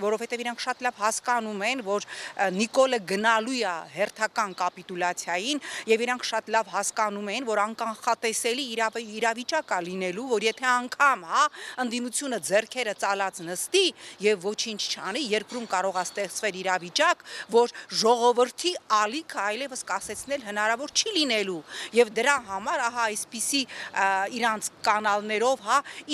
որովհետև իրանք շատ լավ հասկանում են, որ Նիկոլը գնալու է հերթական կապիտուլյացիային եւ իրանք շատ լավ հասկանում են, որ անկանխատեսելի իրավիճակ է լինելու, որ եթե անգամ, ընդդիմությունը ձեռքերը ծալած նստի եւ ոչինչ չանի, երկրում կարող է ստեղծվել իրավիճակ, որ ժողովրդի ալիքը այլևս կասեցնել հնարավոր չի լինելու եւ դրա համար այսպիսի իրանց կանալներով,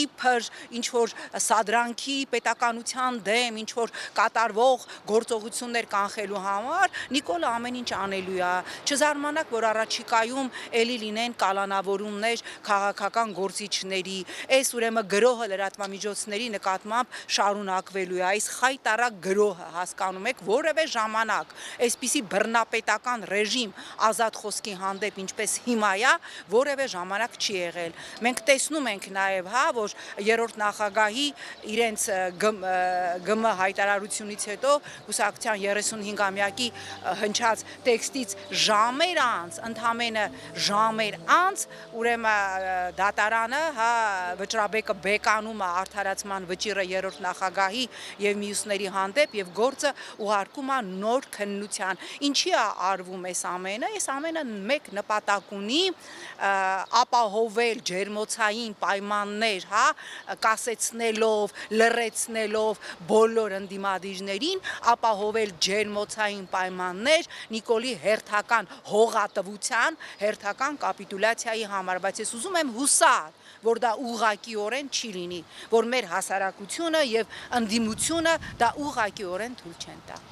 իբր ինչ որ սադրանքի պետականության դեմ ինչ որ կատարվող գործողություններ կանխելու համար Նիկոլը ամեն ինչ անելու է, չզարմանաք, որ առաջիկայում էլի լինեն կալանավորումներ քաղաքական գործիչների, այս ուրեմն գրոհը լրատվամիջոցների նկատմամբ շարունակվելու է, այս խայտարակ գրոհը հասկանում եք, որևէ ժամանակ այսպիսի բռնապետական ռեժիմ ազատ խոսքի հանդեպ ինչպես հիմա է, որևէ ժամանակ չի եղել։ Մենք տեսնում ենք նաև, որ երրորդ նախագահի իրենց ԳՄ հայտարարությունից հետո կուսակցության 35-ամյակի հնչած տեքստից ժամեր անց, ընդամենը ժամեր անց, ուրեմն դատարանը, վճռաբեկը բեկանում է արդարացման վճիռը երրորդ նախագահի եւ մյուսների հանդեպ եւ գործը ուղարկում է նոր քննության։ Ինչի է արվում այս ամենը մեկ նպատակ ունի ապահովել ջերմոցային պայմաններ, կասեցնելով, լռեցնելով բոլոր ընդդիմադիրներին, ապահովել ջերմոցային պայմաններ Նիկոլի հերթական հողատվության, հերթական կապիտուլյացիայի համար, բայց ես ուզում եմ հուսալ, որ դա ուղղակիորեն չի լինի, որ մեր հասարակությունը եւ ընդդիմությունը դա ուղղակիորեն թույլ չեն տա։